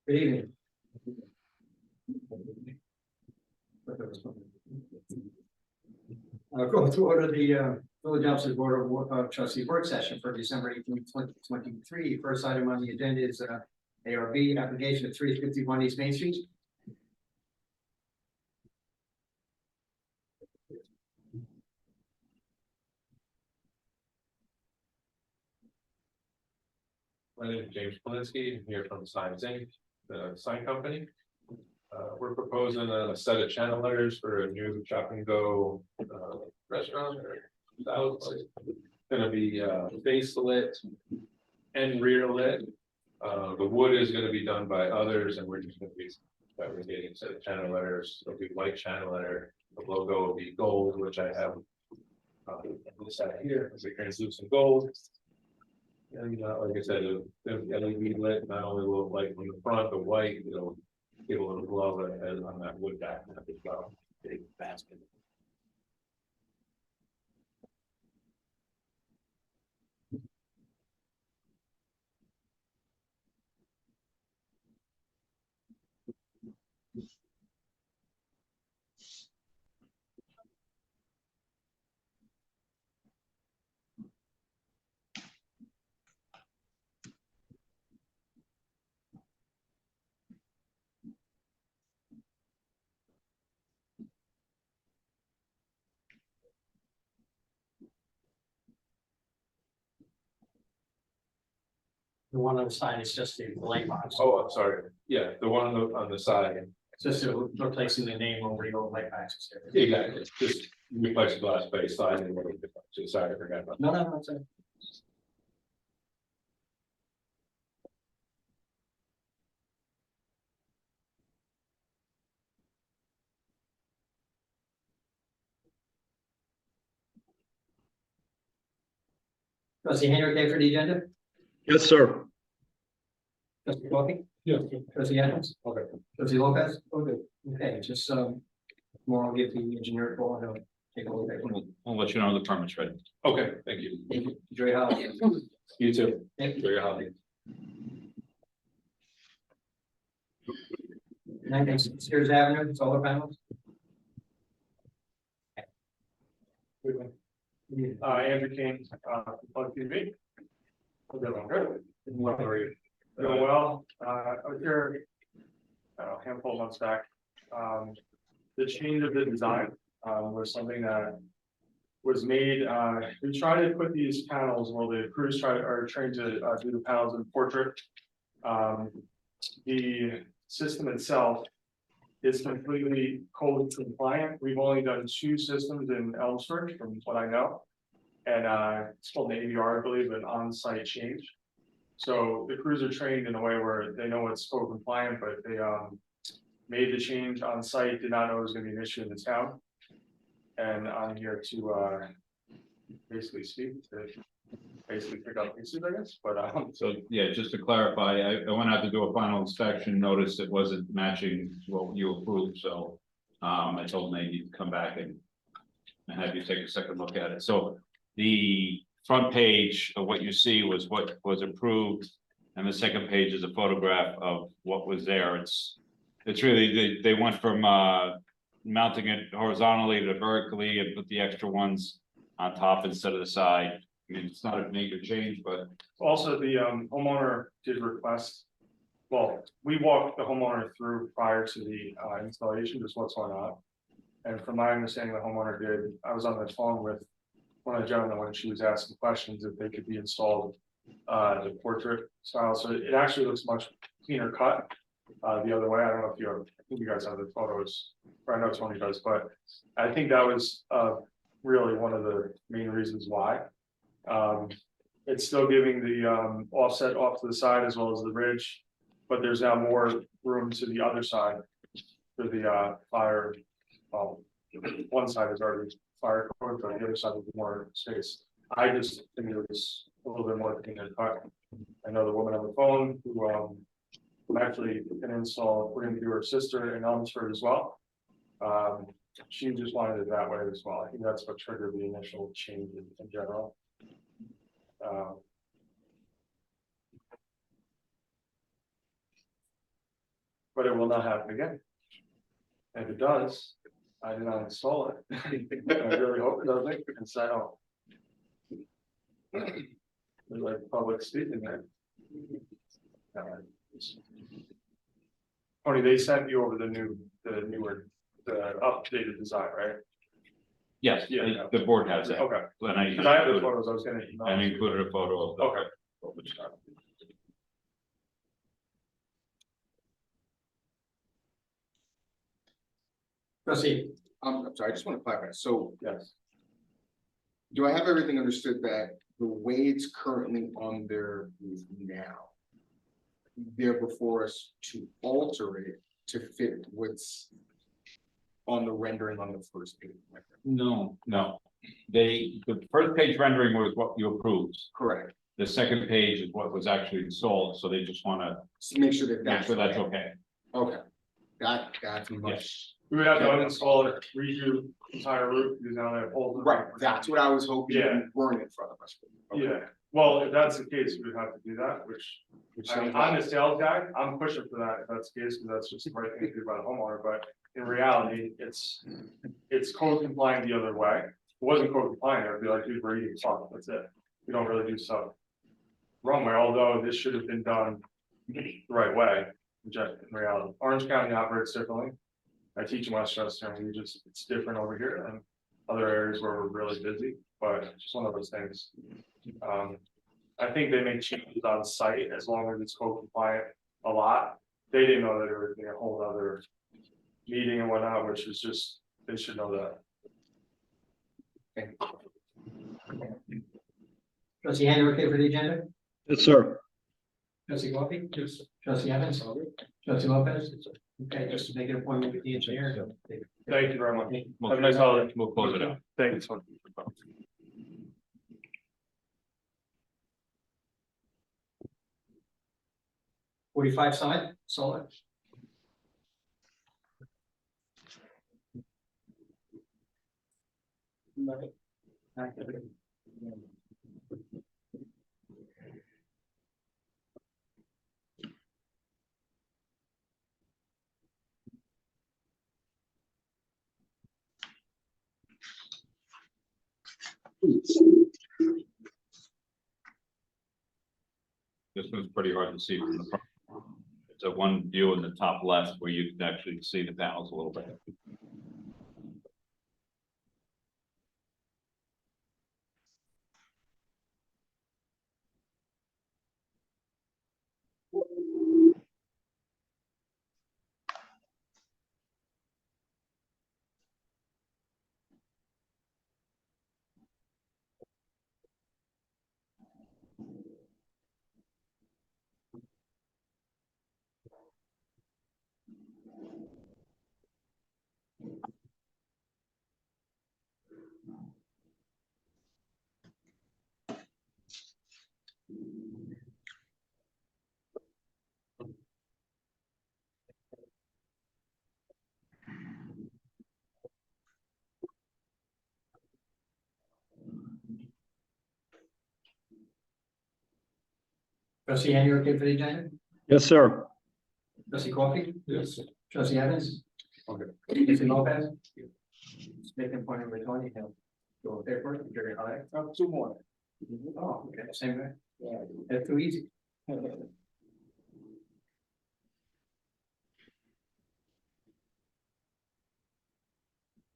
Good evening. Go to order the Village Office Board of Trustees work session for December 18th, 2023. First item on the agenda is ARB application of 351 East Main Street. My name is James Polinsky. I'm here from Signs Inc., the sign company. We're proposing a set of channel letters for a new shop and go restaurant or house. It's gonna be face lit and rear lit. The wood is gonna be done by others, and we're just gonna be fabricating a set of channel letters. It'll be white channel letter. The logo will be gold, which I have on this side here. It's a translucent gold. And like I said, the LED lit, not only will light from the front, the white, it'll give a little glow on that wood background as well. Big basket. The one on the side is just a light box. Oh, I'm sorry. Yeah, the one on the side. It's just replacing the name over the old light boxes. Exactly. Just plexiglass base side and to the side. I forgot about. No, it's a. Trustee Henry, okay for the agenda? Yes, sir. Trustee Coffey? Yeah. Trustee Adams? Okay. Trustee Lopez? Okay. Okay, just tomorrow I'll give the engineer a call and he'll take a look at it. I'll let you know the permit's ready. Okay, thank you. Thank you. Enjoy your holiday. You too. Thank you. Enjoy your holiday. 996 Sears Avenue, solar panels. Andrew King, on TV. How's everyone? Good. How are you? Doing well. I was here a handful of months back. The change of the design was something that was made. We tried to put these panels, well, the crews are trained to do the panels in portrait. The system itself is completely code compliant. We've only done 2 systems in Elmsford, from what I know. And it's called an AVR, I believe, an on-site change. So the crews are trained in a way where they know it's code compliant, but they made the change on site, did not know it was going to be an issue in the town. And I'm here to basically speak to pick up pieces, I guess. But So, yeah, just to clarify, I went out to do a final inspection, noticed it wasn't matching what you approved, so I told them they need to come back and have you take a second look at it. So the front page of what you see was what was approved, and the second page is a photograph of what was there. It's really, they went from mounting it horizontally to vertically and put the extra ones on top instead of the side. I mean, it's not a major change, but also the homeowner did request. Well, we walked the homeowner through prior to the installation, just what's going on. And from my understanding, the homeowner did. I was on the phone with one of the gentlemen when she was asking questions if they could be installed the portrait style. So it actually looks much cleaner cut the other way. I don't know if I think you guys have the photos, or I know Tony does, but I think that was really one of the main reasons why. It's still giving the offset off to the side as well as the ridge, but there's now more room to the other side for the fire. One side is already fire code, but the other side with more space. I just think it was a little bit more than cut. I know the woman on the phone who actually can install, we're going to do her sister in Elmsford as well. She just wanted it that way as well. I think that's what triggered the initial change in general. but it will not happen again. If it does, I did not install it. I really hope it doesn't, because I don't. There's like public speaking there. Tony, they sent you over the newer, the updated design, right? Yes, Yeah. the board has that. Okay. And I Because I have the included, photos, I was gonna email. and included a photo of the. Okay. Trustee, I'm sorry, I just want to clarify. So Yes, do I have everything understood that the way it's currently on their roof now? They're before us to alter it to fit what's on the rendering on the first page. No, no. The first page rendering was what you approved. Correct. The second page is what was actually installed, so they just wanna So make sure that make that's. sure that's okay. Okay. That's much, we would have to uninstall it, redo the entire roof, because now they have holes. in it. right, that's what I was hoping Yeah. you weren't in front of us. Okay. Yeah, well, if that's the case, we would have to do that, which, Which I mean, sounds I'm like, the sales guy, I'm pushing for that, if that's the case, because that's just the right thing to do by the homeowner, but in reality, it's code compliant the other way. If it wasn't code compliant, I'd be like, dude, we're eating salt, that's it, we don't really do stuff wrong way, although this should have been done the right way, which in reality, Orange County operates differently. I teach in Westchester, and it's different over here than other areas where we're really busy, but it's just one of those things. I think they make changes on site as long as it's code compliant a lot. They didn't know that it would be a whole other meeting and whatnot, which is just, they should know that. trustee Henry, okay for the agenda? Yes, sir. Trustee Coffee? Yes. Trustee Evans? Trustee Lopez? Okay, just to make an appointment with the engineer. Thank you very much. We'll- Have a nice holiday. We'll close it out. Thank you. Forty-five side, solar. This one's pretty hard to see from the front. It's a one view in the top left where you can actually see the panels a little bit. Trustee Henry, okay for the agenda? Yes, sir. Trustee Coffee? Yes. Trustee Evans? Okay. Trustee Lopez? Make an appointment with Tony, he'll go with paperwork, you're gonna, all right? 2 more. Oh, okay, same way. Yeah, that's too easy.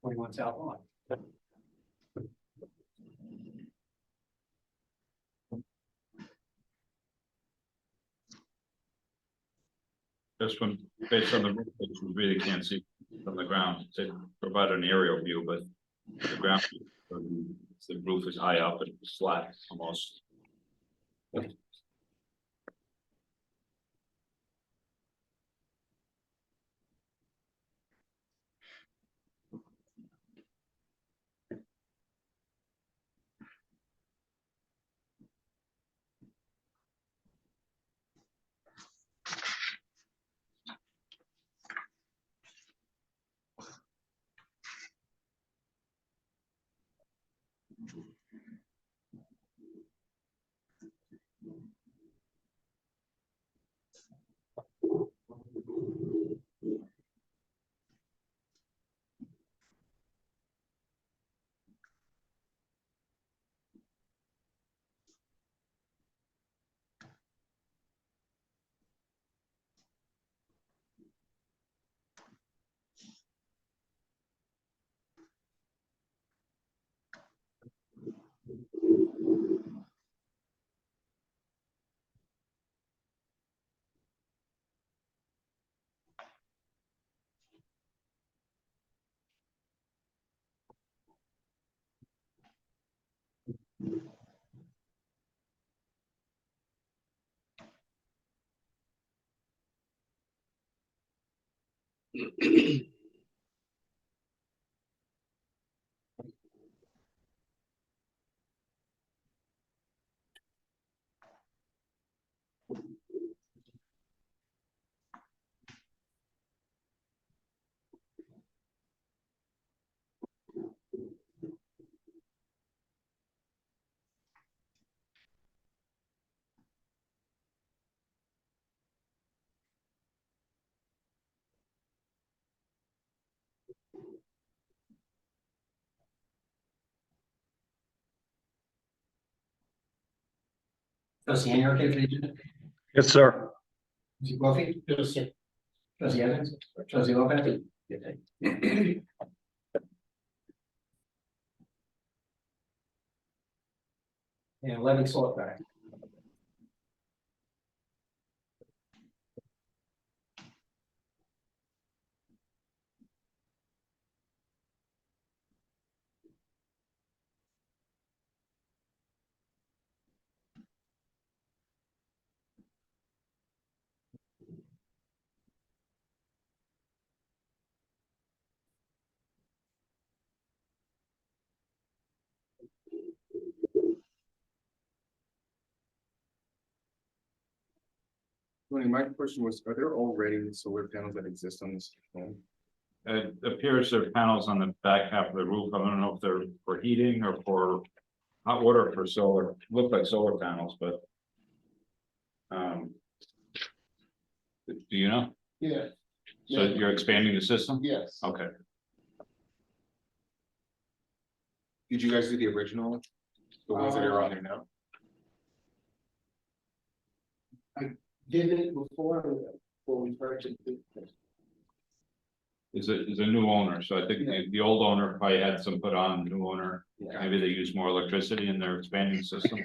21 South Lawn. This one, based on the roof, which we really can't see from the ground, they provide an aerial view, but the ground, the roof is high up and flat almost. Trustee Henry, okay for the agenda? Yes, sir. Trustee Coffee? Yes, sir. Trustee Evans? Trustee Lopez? And 11 salt back. Tony, my question was, are there already solar panels that exist on this home? It appears there are panels on the back half of the roof. I don't know if they're for heating or for hot water or for solar. Look like solar panels, but. Do you know? Yeah. So you're expanding the system? Yes. Okay. Did you guys do the original? The ones that are on there now? Did it before we purchased it. Is a new owner, so I think the old owner probably had some put on, the new owner, Yeah. maybe they use more electricity in their expanding system.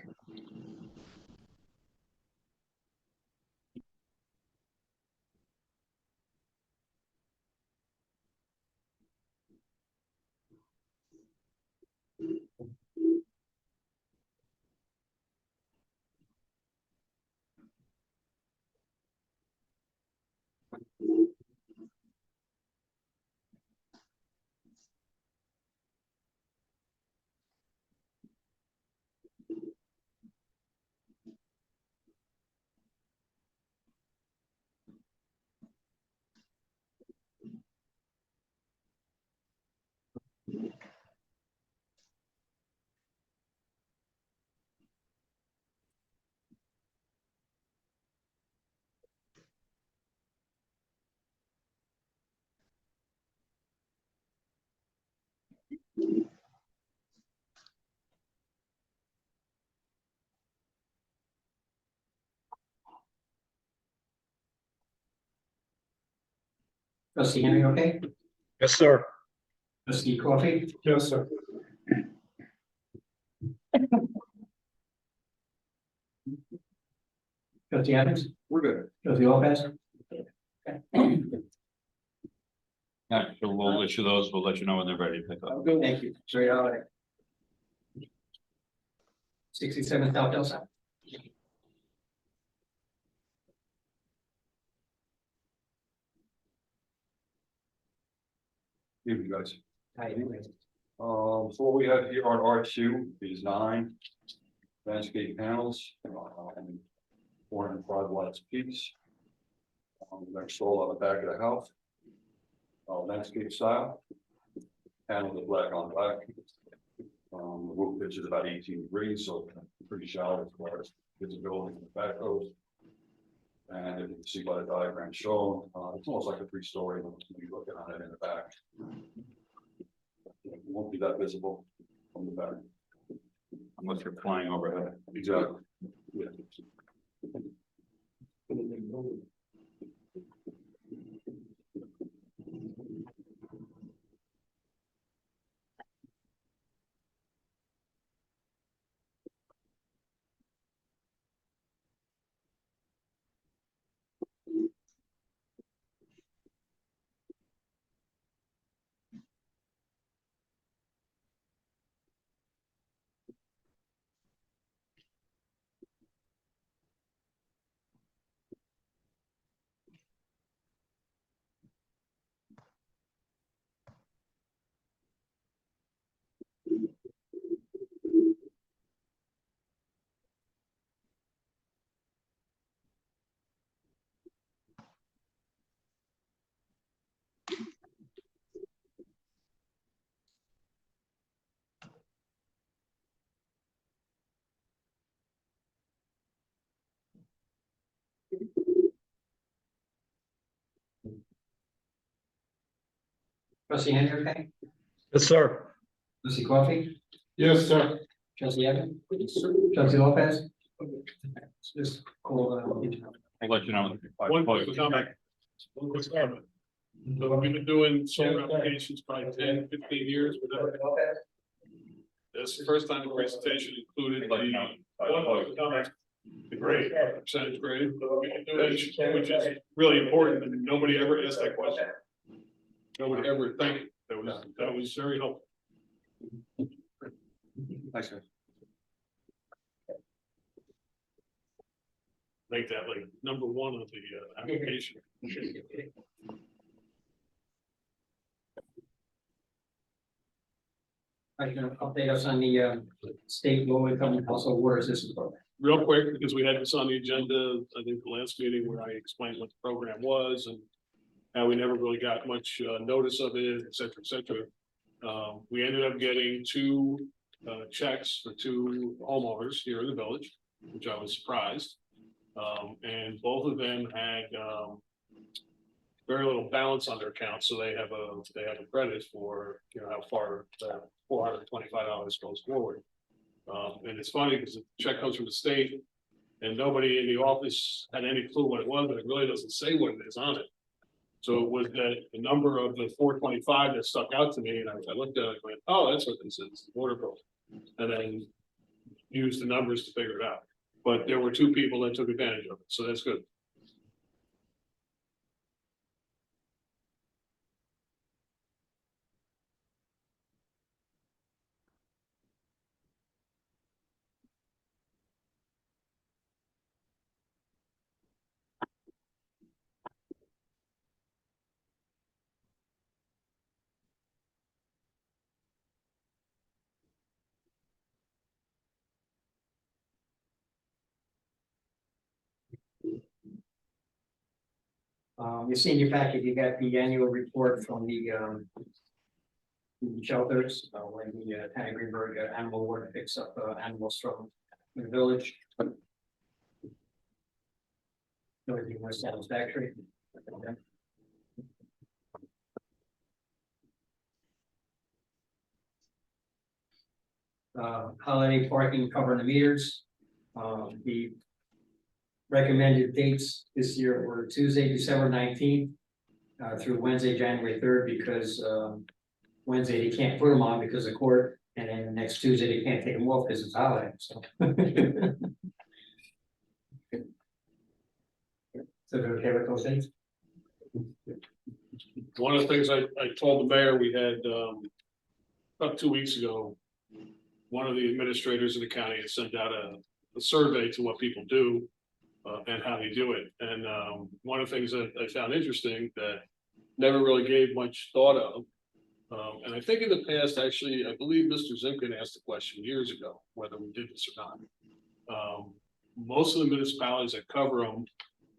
Trustee Henry, okay? Yes, sir. Trustee Coffee? Yes, sir. Trustee Evans? We're good. Trustee Lopez? Yeah, so we'll issue those, we'll let you know when they're ready to pick up. Thank you. Straight out. 67 South Hillside. Evening, guys. How you doing? So what we have here on R2 is 9 landscape panels, 405 watts apiece. They're installed on the back of the house. Landscape style. Panels are black on black. The roof pitch is about 18 degrees, so pretty shallow as far as visibility from the back goes. And if you can see by the diagram shown, it's almost like a 3-story when you're looking on it in the back. It won't be that visible from the back. Unless you're flying overhead. Exactly. Yeah. Trustee Henry, okay? Yes, sir. Trustee Coffee? Yes, sir. Trustee Evans? Trustee Lopez? Just call, I'll let you know. One quick comment. One quick comment. So we've been doing solar applications probably 10, 15 years, whatever. This is the first time the presentation included the one quick comment. The grade, percentage grade, which is really important, and nobody ever asked that question. Nobody ever thanked it. That was very helpful. Thanks, guys. Make that like number one of the application. are you gonna update us on the state low income household water assistance program? Real quick, because we had this on the agenda, I think the last meeting where I explained what the program was and how we never really got much notice of it, et cetera, et cetera. We ended up getting two checks for two homeowners here in the village, which I was surprised. And both of them had very little balance on their account, so they have a credit for, you know, how far $425 goes forward. And it's funny because the check comes from the state and nobody in the office had any clue what it was, but it really doesn't say what it is on it. So it was that the number of the 425 that stuck out to me, and I looked at it and went, oh, that's what this is, water bill. And then used the numbers to figure it out. But there were two people that took advantage of it, so that's good. You see in your packet, you got the annual report from the shelters, when the Town of Greenberg Animal Ward picks up animals from the village. Everything was satisfactory. Holiday parking covering the meters. The recommended dates this year were Tuesday, December 19th, through Wednesday, January 3rd, because Wednesday they can't put them on because of court, and then next Tuesday they can't take them off because it's holiday, so. So they're okay with those dates? One of the things I told the mayor, we had about 2 weeks ago, one of the administrators in the county had sent out a survey to what people do and how they do it. And one of the things that I found interesting that never really gave much thought of, and I think in the past, actually, I believe Mr. Zimkin asked the question years ago, whether we did this or not. Most of the municipalities that cover them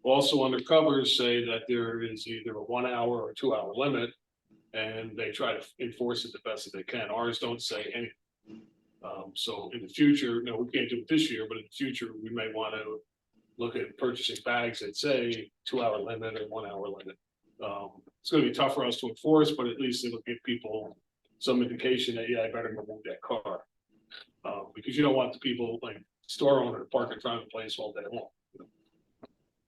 also under covers say that there is either a 1 hour or 2 hour limit, and they try to enforce it the best that they can. Ours don't say anything. So in the future, no, we can't do it this year, but in the future, we may want to look at purchasing bags that say 2 hour limit or 1 hour limit. It's going to be tough for us to enforce, but at least it'll give people some indication that, yeah, I better go move that car. Because you don't want the people like store owner to park in front of the place all day long.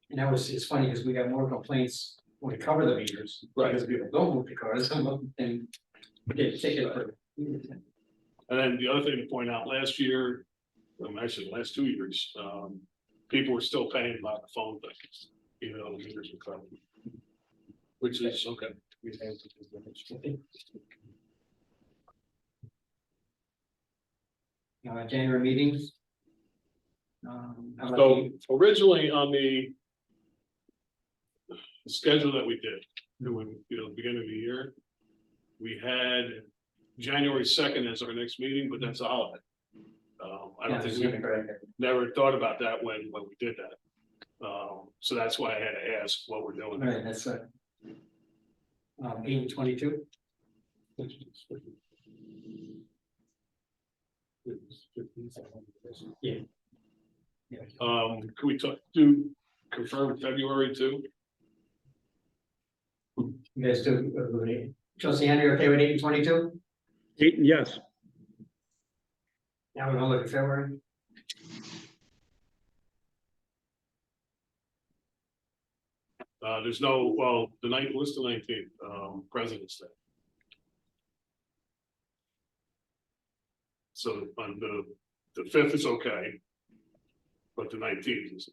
And that was, it's funny because we got more complaints when we cover the meters, Right. because people don't move the cars and get a ticket for. And then the other thing to point out, last year, actually the last 2 years, people were still paying by the phone things, even though the meters were covered. Which is okay. January meetings. How about So originally on the schedule that we did, doing, beginning of the year, we had January 2nd as our next meeting, but that's a holiday. I don't think we never thought about that when we did that. So that's why I had to ask what we're doing. Right, that's 8/22. Yeah. Yeah. Can we confirm February too? You guys do, Trustee Henry, okay with 8 and 22? Yes. Now we're gonna look at February. There's no, well, the ninth, what's the 19th, President's Day. So on the 5th is okay. But the 19th is.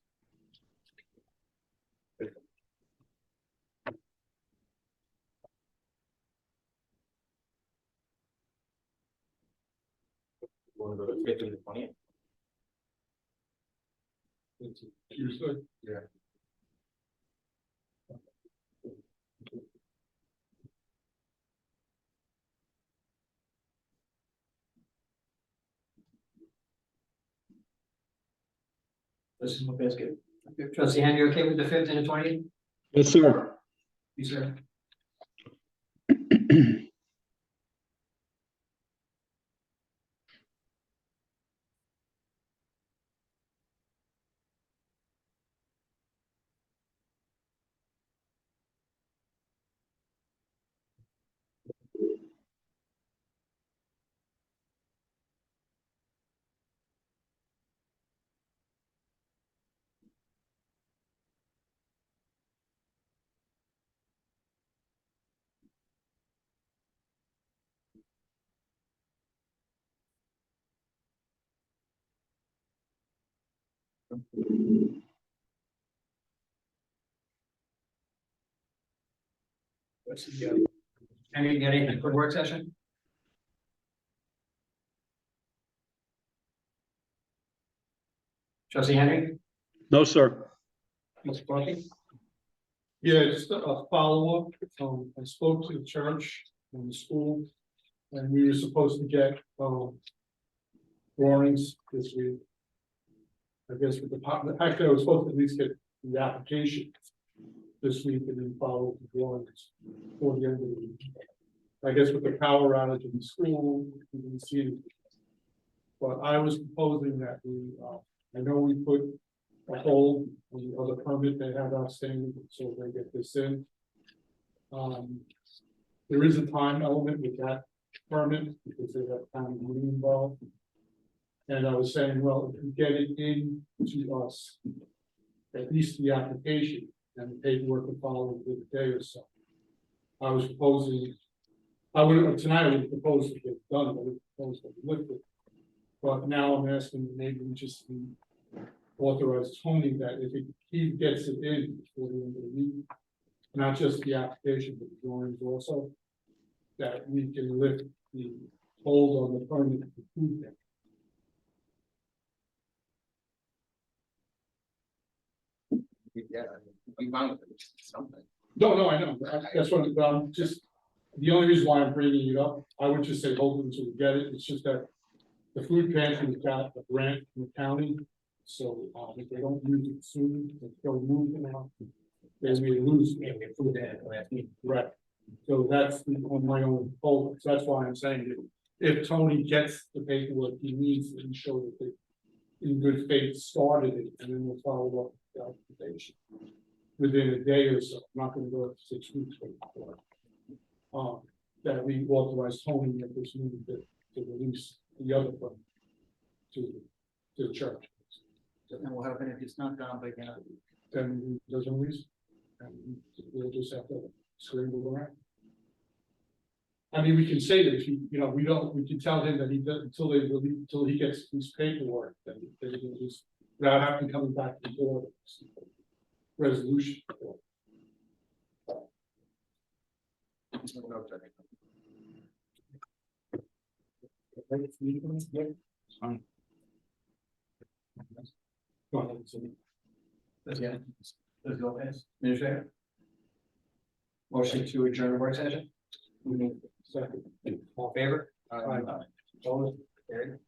One of the 5th and the 20th. Tuesday. Yeah. This is okay, that's good. Trustee Henry, you okay with the 5th and the 20th? Yes, sir. You, sir? What's the, Henry, you got anything for work session? Trustee Henry? No, sir. Mr. Coffey? Yeah, just a follow-up. I spoke to the church and the school. And we were supposed to get, drawings this week. I guess with the, actually, I was supposed to at least get the application this week and then follow the drawings for the end of the week. I guess with the power outage in the school, we didn't see it. But I was proposing that we, I know we put a hold on the other permit they have outstanding, so they get this in. There is a time element with that permit because they have time money involved. And I was saying, well, if we get it in to us, at least the application and the paperwork to follow within a day or so. I was proposing, tonight I would propose to get done, I would propose to lift it. But now I'm asking maybe we just authorize Tony that if he gets it in before the end of the week, not just the application, but the drawings also, that we can lift the hold on the permit to prove that. Yeah, I'm fine with it, something. No, I know, that's what, I'm just, the only reason why I'm bringing it up, I would just say hold it until we get it, it's just that the food pantry's got a grant from the county, so, if they don't use it soon, if they'll move it out, then we lose. Yeah, we approved that last meeting. Right, so that's on my own fault, so that's why I'm saying that if Tony gets the paperwork he needs and show that they in good faith started it, and then we'll follow up with the application within a day or so, I'm not gonna go up to 6 weeks for it. That we authorize Tony at this meeting to release the other one to the church. And what happen if it's not done by the end of the week? Then he doesn't release, and we'll just have to scramble around. I mean, we can say that if he, we can tell him that he does until he gets his paperwork, then he can just, without having coming back to the board. Resolution. Go ahead, Cindy. Let's go. Let's go, Administrator. Motion to adjourn the work session. Second. All in favor? Aye. Opposed? Carried.